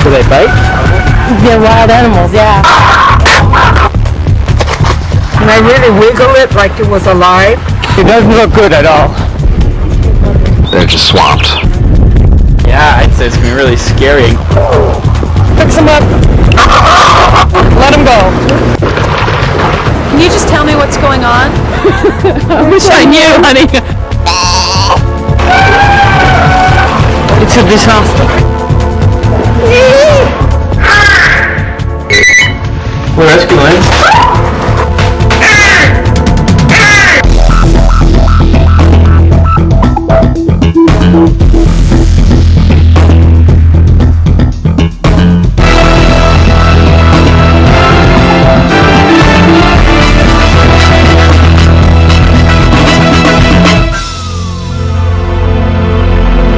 Do they bite? They're wild animals, yeah. Can I really wiggle it like it was alive? It doesn't look good at all. They're just swamped. Yeah, I'd say it's gonna be really scary. Fix them up. Let them go. Can you just tell me what's going on? I wish I knew, honey. It's a disaster. We're rescue lines.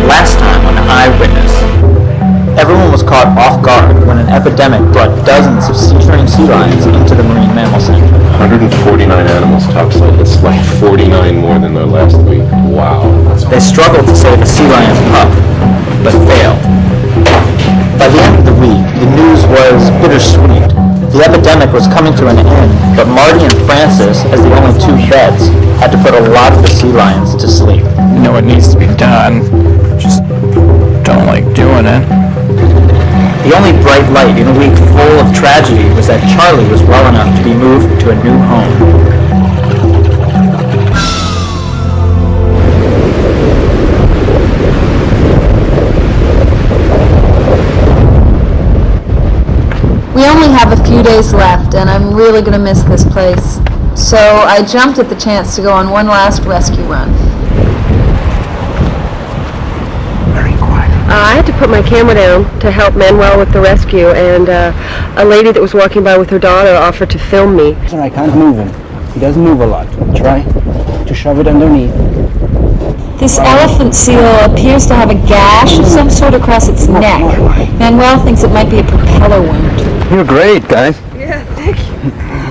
Last time on Eyewitness, everyone was caught off guard when an epidemic brought dozens of sea-trained sea lions into the Marine Mammal Center. 149 animals topside. That's like 49 more than the last week. Wow. They struggled to save a sea lion's pup, but failed. By the end of the week, the news was bittersweet. The epidemic was coming to an end, but Marty and Francis, as the only two vets, had to put a lot of the sea lions to sleep. You know what needs to be done. Just don't like doing it. The only bright light in a week full of tragedy was that Charlie was well enough to be moved to a new home. We only have a few days left, and I'm really going to miss this place. So I jumped at the chance to go on one last rescue run. I had to put my camera down to help Manuel with the rescue, and a lady that was walking by with her daughter offered to film me. I can't move him. He doesn't move a lot. Try to shove it underneath. This elephant seal appears to have a gash of some sort across its neck. Manuel thinks it might be a propeller wound. You're great, guys. Yeah, thank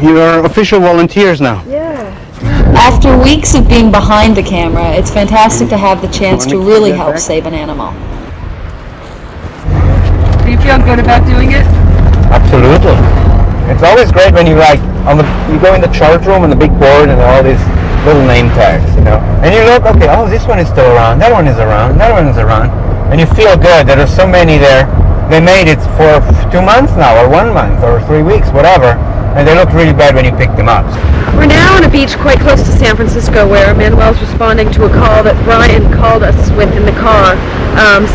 you. You're official volunteers now. Yeah. After weeks of being behind the camera, it's fantastic to have the chance to really help save an animal. Do you feel good about doing it? Absolutely. It's always great when you you go in the charge room and the big board and all these little name tags, you know. And you look, okay, oh, this one is still around, that one is around, that one is around. And you feel good that there's so many there. They made it for 2 months now, or 1 month, or 3 weeks, whatever. And they look really bad when you pick them up. We're now on a beach quite close to San Francisco where Manuel's responding to a call that Brian called us with in the car,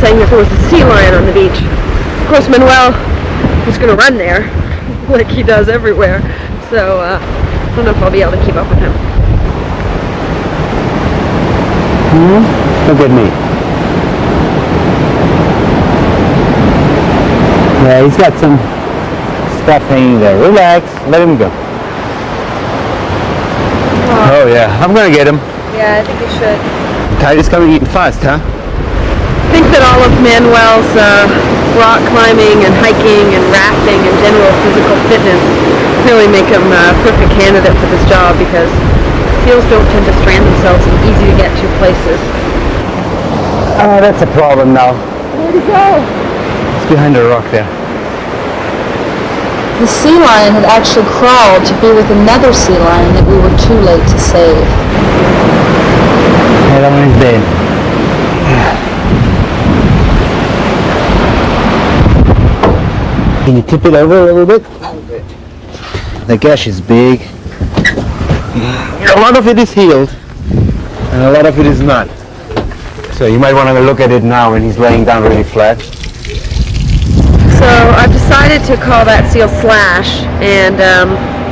saying that there was a sea lion on the beach. Of course, Manuel was going to run there, like he does everywhere. So I don't know if I'll be able to keep up with him. Look at me. Yeah, he's got some stuff hanging there. Relax, let him go. Oh yeah, I'm gonna get him. Yeah, I think you should. Tide is coming in fast, huh? I think that all of Manuel's rock climbing and hiking and rafting and general physical fitness really make him a perfect candidate for this job because seals don't tend to strand themselves in easy to get to places. Oh, that's a problem now. Where'd he go? It's behind the rock there. The sea lion had actually crawled to be with another sea lion that we were too late to save. Yeah, that one is dead. Can you tip it over a little bit? The gash is big. A lot of it is healed, and a lot of it is not. So you might want to look at it now when he's laying down really flat. So I've decided to call that seal Slash, and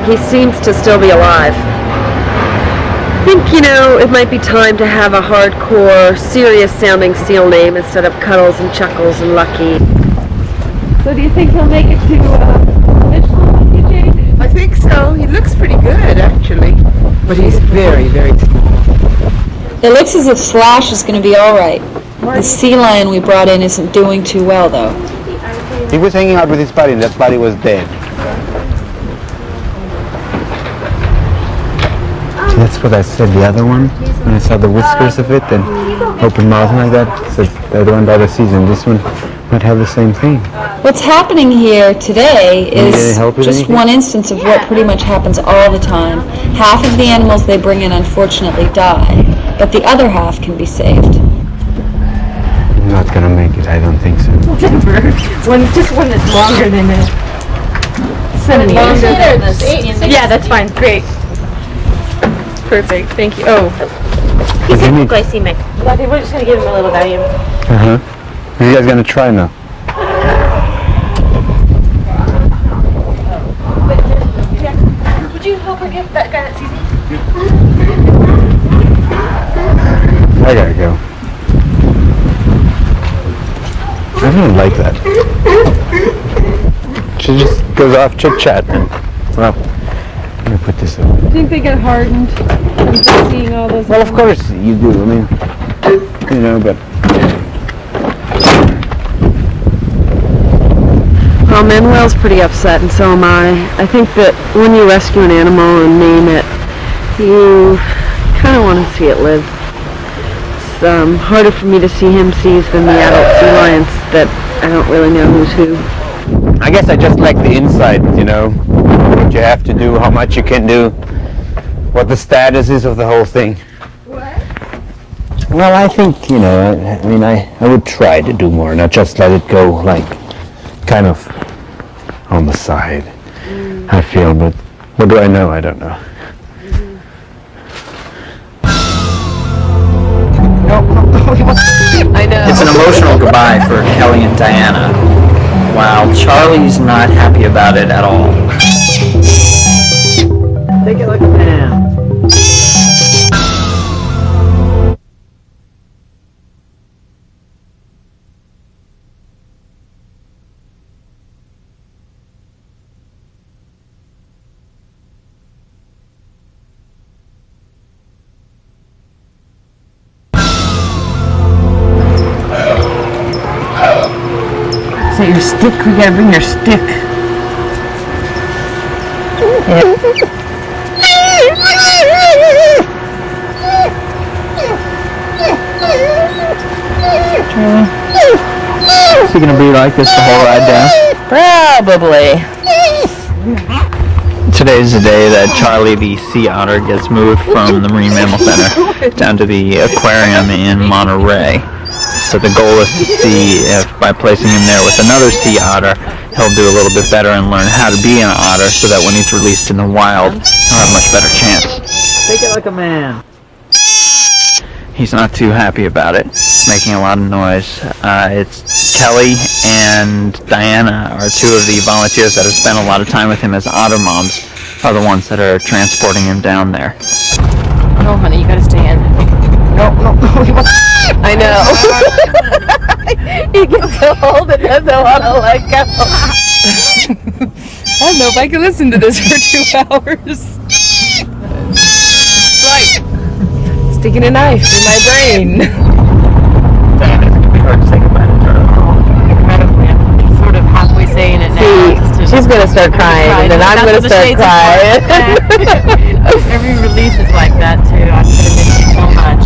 he seems to still be alive. I think, you know, it might be time to have a hardcore, serious-sounding seal name instead of Cuddles and Chuckles and Lucky. So do you think he'll make it to Mitchell, Jane? I think so. He looks pretty good, actually. But he's very, very small. It looks as if Slash is going to be all right. The sea lion we brought in isn't doing too well, though. He was hanging out with his buddy, and that buddy was dead. See, that's what I said, the other one, when I saw the whiskers of it and open mouth like that. So the other one by the season, this one might have the same thing. What's happening here today Need any is help with just anything? one instance of what pretty much happens all the time. Half of the animals they bring in unfortunately die, but the other half can be saved. I'm not gonna make it, I don't think so. Just one that's longer than a centimeter. Yeah, that's fine. Great. Perfect. Thank you. Oh. He's hypoglycemic. Okay, we're just going to give him a little Valium. Uh-huh. Are you guys gonna try now? Would you help her get that guy that sees me? I gotta go. I don't like that. She just goes off chit-chat and, well, let me put this away. I think they get hardened from just seeing all those. Well, of course you do. I mean, you know, but... Well, Manuel's pretty upset, and so am I. I think that when you rescue an animal and name it, you kind of want to see it live. It's harder for me to see him seized than the adult sea lions that I don't really know who's who. I guess I just like the insight, you know, what you have to do, how much you can do, what the status is of the whole thing. What? Well, I think, you know, I mean, I would try to do more, not just let it go, like, kind of on the side, I feel, but what do I know? I don't know. I know. It's an emotional goodbye for Kelly and Diana, while Charlie's not happy about it at all. Take it like a man. Is that your stick? We gotta bring your stick. Is he gonna be like this the whole ride down? Probably. Today's the day that Charlie the sea otter gets moved from the Marine Mammal Center down to the aquarium in Monterey. So the goal is to see if by placing him there with another sea otter, he'll do a little bit better and learn how to be an otter so that when he's released in the wild, he'll have a much better chance. Take it like a man. He's not too happy about it. It's making a lot of noise. It's Kelly and Diana are two of the volunteers that have spent a lot of time with him as otter moms, are the ones that are transporting him down there. No, honey, you gotta stay in. No. I know. He gets so old and doesn't want to let go. I don't know if I can listen to this for 2 hours. It's like sticking a knife in my brain. Diana, it's gonna be hard to say goodbye to Charlie. Incredibly. I'm sort of halfway saying it now. She's gonna start crying, and then I'm gonna start crying. Every release is like that too. I could have missed you so much.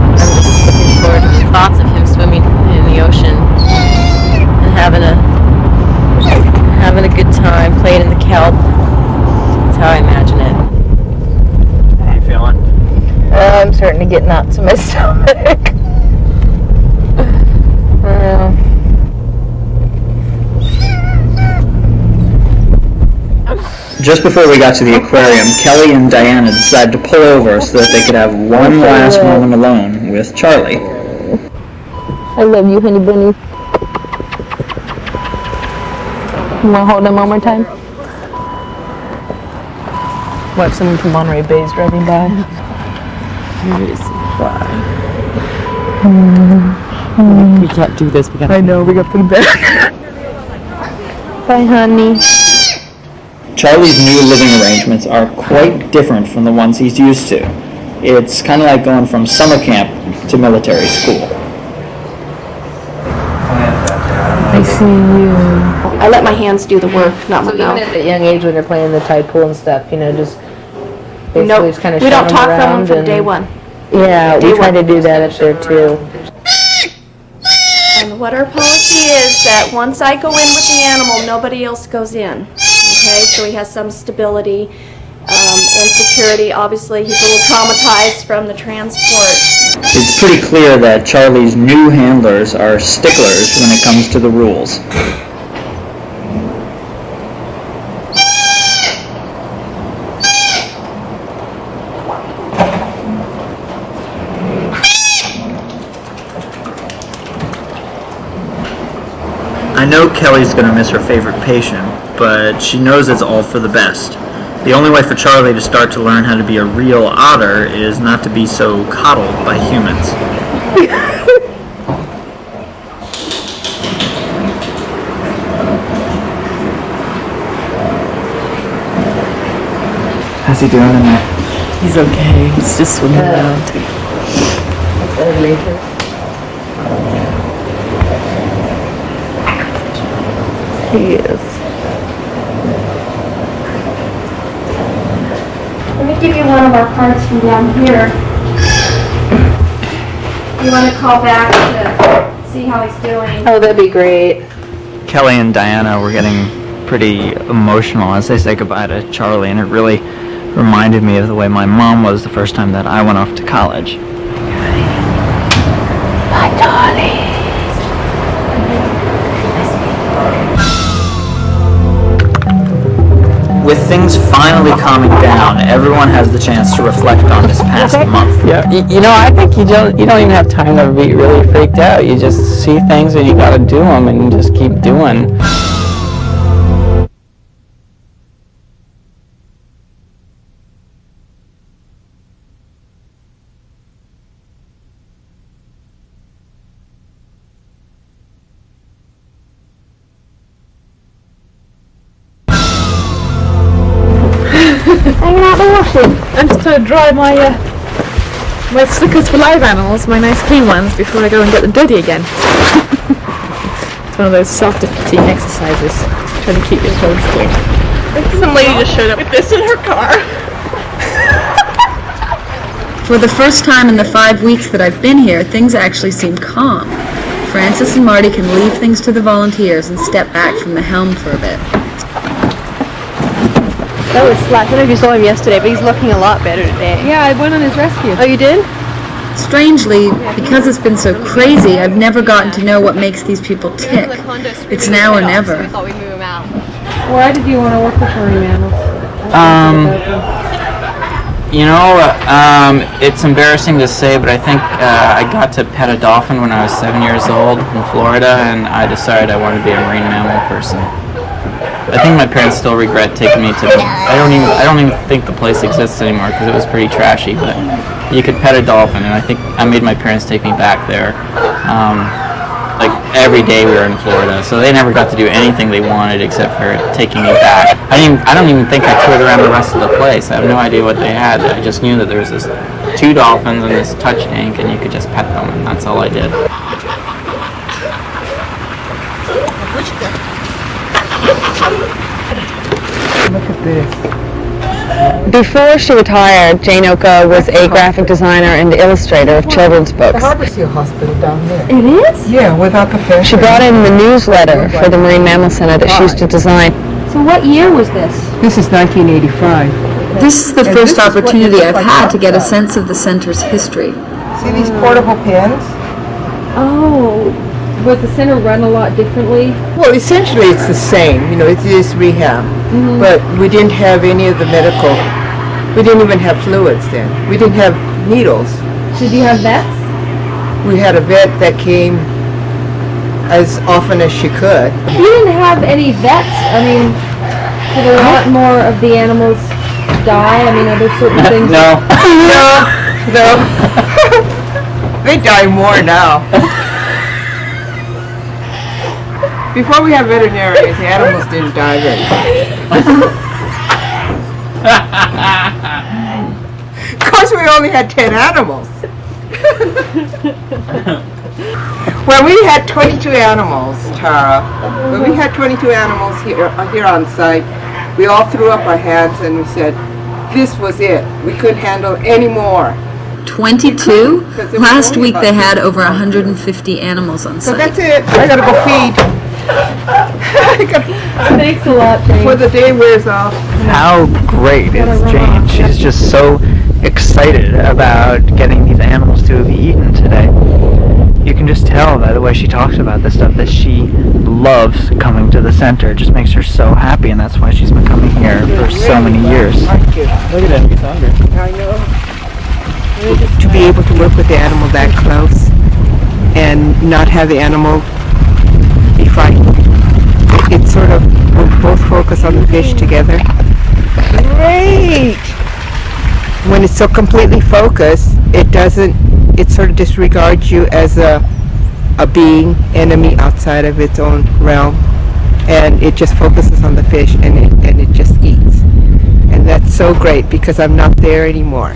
I'm just looking forward to the thoughts of him swimming in the ocean and having a good time playing in the kelp. That's how I imagine it. How you feeling? I'm starting to get knots in my stomach. Just before we got to the aquarium, Kelly and Diana decided to pull over so that they could have one last moment alone with Charlie. I love you, honey bunny. You want to hold him one more time? What, someone from Monterey Bay is driving by? We can't do this. I know, we got to put him back. Bye, honey. Charlie's new living arrangements are quite different from the ones he's used to. It's kind of like going from summer camp to military school. I see you. I let my hands do the work, not my So mouth. even at a young age when they're playing the tide pool and stuff, you know, just basically Nope. just kind of We don't talk from them around from and- day one. Yeah, Day we try one. to do that up there too. what our policy is, that once I go in with the animal, nobody else goes in. Okay, so he has some stability and security. Obviously, he's a little traumatized from the transport. It's pretty clear that Charlie's new handlers are sticklers when it comes to the rules. I know Kelly's going to miss her favorite patient, but she knows it's all for the best. The only way for Charlie to start to learn how to be a real otter is not to be so coddled by humans. How's he doing in there? He's okay. He's just swimming around. Later. He is. Let me give you one of our cards from down here. You want to call back to see how he's doing? Oh, that'd be great. Kelly and Diana were getting pretty emotional as they say goodbye to Charlie, and it really reminded me of the way my mom was the first time that I went off to college. Bye, darling. With things finally calming down, everyone has the chance to reflect on this past month. Yeah, you know, I think you don't even have time to be really freaked out. You just see things and you got to do them and you just keep doing. Hanging out the washing. I'm just trying to dry my my stickers for live animals, my nice clean ones, before I go and get them dirty again. It's one of those self-defeating exercises, trying to keep your clothes clean. Some lady just showed up with this in her car. For the first time in the 5 weeks that I've been here, things actually seem calm. Francis and Marty can leave things to the volunteers and step back from the helm for a bit. That was slack. I don't know if you saw him yesterday, but he's looking a lot better today. Yeah, I went on his rescue. Oh, you did? Strangely, because it's been so crazy, I've never gotten to know what makes these people tick. It's now or never. We thought we'd move him out. Why did you want to work with furry mammals? You know, it's embarrassing to say, but I think I got to pet a dolphin when I was 7 years old in Florida, and I decided I wanted to be a marine mammal person. I think my parents still regret taking me to the, I don't even think the place exists anymore because it was pretty trashy, but you could pet a dolphin, and I think I made my parents take me back there. Like every day we were in Florida, so they never got to do anything they wanted except for taking me back. I don't even think I toured around the rest of the place. I have no idea what they had. I just knew that there was this 2 dolphins and this touch tank, and you could just pet them, and that's all I did. Look at this. Before she retired, Jane Oka was a graphic designer and illustrator of children's The books. Harbor Seal Hospital down there. It is? Yeah, without the fish. She brought in the newsletter for the Marine Mammal Center that she used to design. So what year was this? This is 1985. This is the first opportunity I've had to get a sense of the center's history. See these portable pens? Oh, was the center run a lot differently? Well, essentially it's the same. You know, it is rehab. But we didn't have any of the medical. We didn't even have fluids then. We didn't have needles. Did you have vets? We had a vet that came as often as she could. You didn't have any vets. I mean, did a lot more of the animals die? I mean, are there certain things? No. No. They die more now. Before we had veterinarians, the animals didn't die very much. Of course, we only had 10 animals. When we had 22 animals, Tara, when we had 22 animals here on site, we all threw up our hands and we said, this was it. We couldn't handle any more. 22? Last week they had over 150 animals on site. So that's it. I gotta go feed. Thanks a lot, Jane. Before the day wears off. How great is Jane? She's just so excited about getting these animals to be eaten today. You can just tell by the way she talks about this stuff that she loves coming to the center. It just makes her so happy, and that's why she's been coming here for so many years. Look at him, he's hungry. I know. To be able to work with the animal that close and not have the animal be frightened. It's sort of, we'll both focus on the fish together. Great! When it's so completely focused, it sort of disregards you as a being, enemy outside of its own realm. And it just focuses on the fish and it just eats. And that's so great because I'm not there anymore.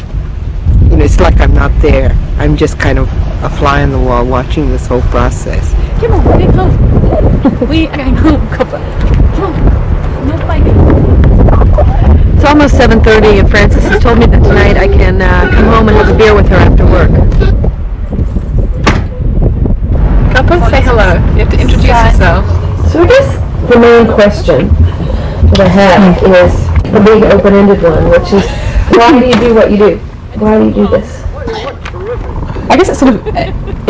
You know, it's like I'm not there. I'm just kind of a fly on the wall watching this whole process. Come on, we're going home. We are going home, Copper. Come on. No fighting. It's almost 7:30 and Frances has told me that tonight I can come home and have a beer with her after work. Copper, say hello. You have to introduce yourself. So I guess the main question that I have is the big open-ended one, which is why do you do what you do? Why do you do this? I guess it's sort of,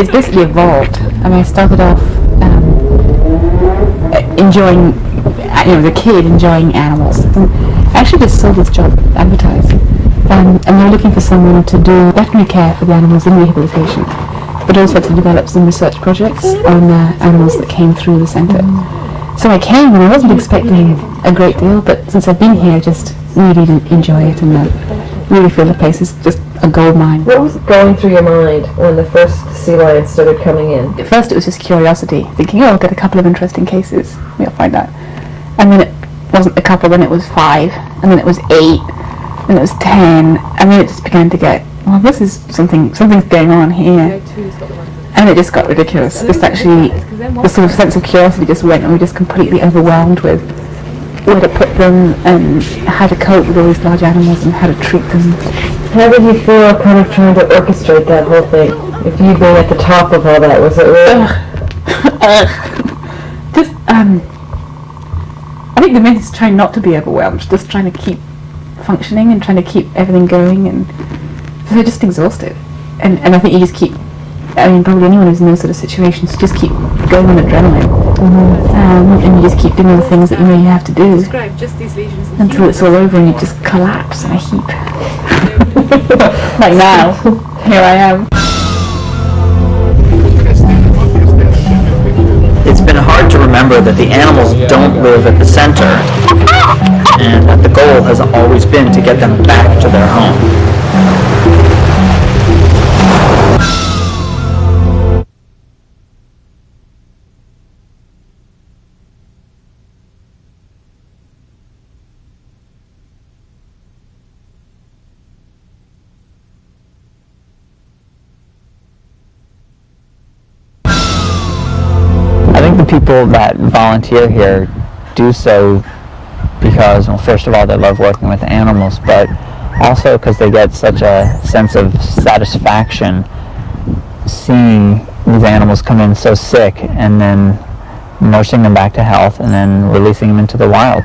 it's basically evolved. I mean, I started off enjoying, as a kid, enjoying animals. And I actually just saw this job advertised. And we were looking for someone to do veterinary care for the animals in rehabilitation, but also to develop some research projects on animals that came through the centre. So I came and I wasn't expecting a great deal, but since I've been here, I just really enjoy it and really feel the place is just a gold mine. What was going through your mind when the first sea lions started coming in? At first it was just curiosity, thinking, oh, I'll get a couple of interesting cases, we'll find out. And then it wasn't a couple, then it was 5, and then it was 8, and it was 10, and then it just began to get, well, this is something's going on here. And it just got ridiculous. Just actually, the sort of sense of curiosity just went, and we were just completely overwhelmed with where to put them and how to cope with all these large animals and how to treat them. How did you feel kind of trying to orchestrate that whole thing? If you being at the top of all that, was it really? Just, I think the main thing is trying not to be overwhelmed, just trying to keep functioning and trying to keep everything going, and so they're just exhausted. And I think you just keep, I mean, probably anyone who's in those sort of situations, you just keep going on adrenaline. And you just keep doing the things that you know you have to do until it's all over and you just collapse in a heap. Like now, here I am. It's been hard to remember that the animals don't live at the center, and that the goal has always been to get them back to their home. The people that volunteer here do so because, well, first of all, they love working with animals, but also because they get such a sense of satisfaction seeing these animals come in so sick and then nursing them back to health and then releasing them into the wild.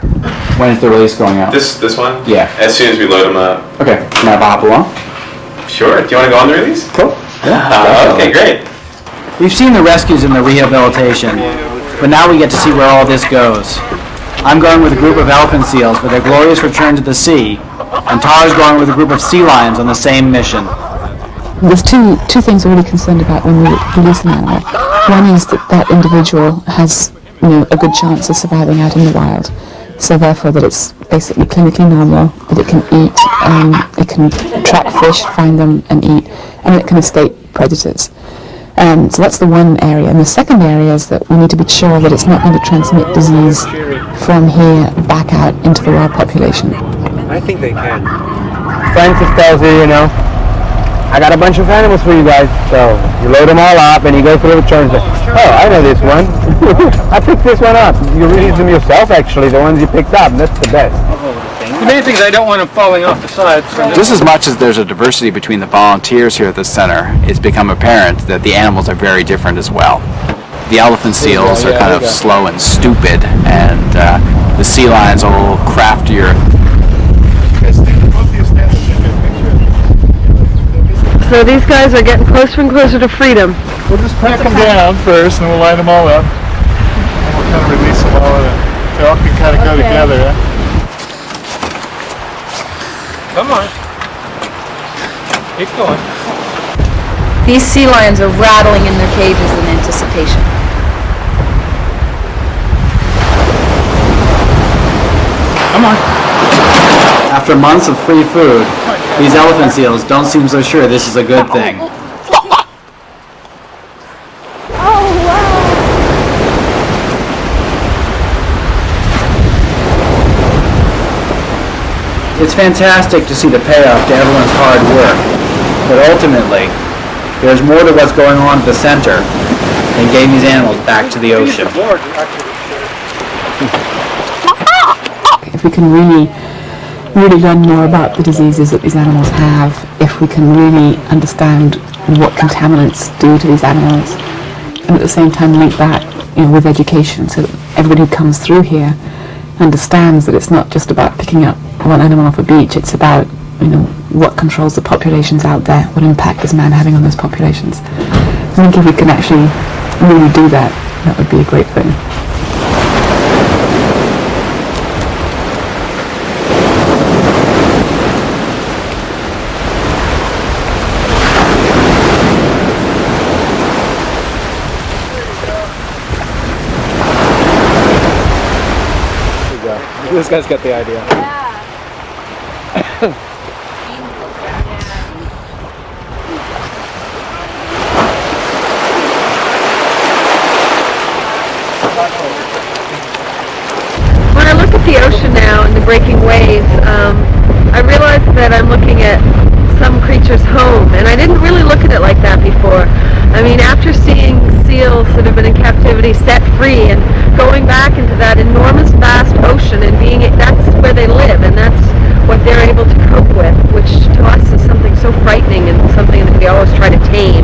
When is the release going out? This one? Yeah. As soon as we load them up. Okay. Can I hop along? Sure. Do you want to go on the release? Cool. Yeah. Okay, great. We've seen the rescues and the rehabilitation, but now we get to see where all this goes. I'm going with a group of elephant seals for their glorious return to the sea, and Tara's going with a group of sea lions on the same mission. There's two things we're really concerned about when we release an animal. One is that that individual has, a good chance of surviving out in the wild. So therefore that it's basically clinically normal, that it can eat, it can track fish, find them and eat, and it can escape predators. So that's the one area. And the second area is that we need to be sure that it's not going to transmit disease from here back out into the wild population. I think they can. Frances tells you, I got a bunch of animals for you guys. So you load them all up and you go through the returns. Oh, I know this one. I picked this one up. You release them yourself, actually, the ones you picked up. That's the best. The main thing is I don't want them falling off the sides. Just as much as there's a diversity between the volunteers here at the center, it's become apparent that the animals are very different as well. The elephant seals are kind of slow and stupid, and the sea lions are a little craftier. So these guys are getting closer and closer to freedom. We'll just pack them down first, and we'll line them all up. And we'll kind of release them all, and they all can kind of go together. Come on. Keep going. These sea lions are rattling in their cages in anticipation. Come on. After months of free food, these elephant seals don't seem so sure this is a good thing. It's fantastic to see the payoff to everyone's hard work, but ultimately, there's more to what's going on at the center than getting these animals back to the ocean. If we can really learn more about the diseases that these animals have, if we can really understand what contaminants do to these animals, and at the same time link that with education, so that everybody who comes through here understands that it's not just about picking up one animal off a beach, it's about what controls the populations out there, what impact is man having on those populations. I think if we can actually really do that, that would be a great thing. This guy's got the idea. When I look at the ocean now and the breaking waves, I realize that I'm looking at some creature's home, and I didn't really look at it like that before. I mean, after seeing seals that have been in captivity set free and going back into that enormous vast ocean and that's where they live and that's what they're able to cope with, which to us is something so frightening and something that we always try to tame.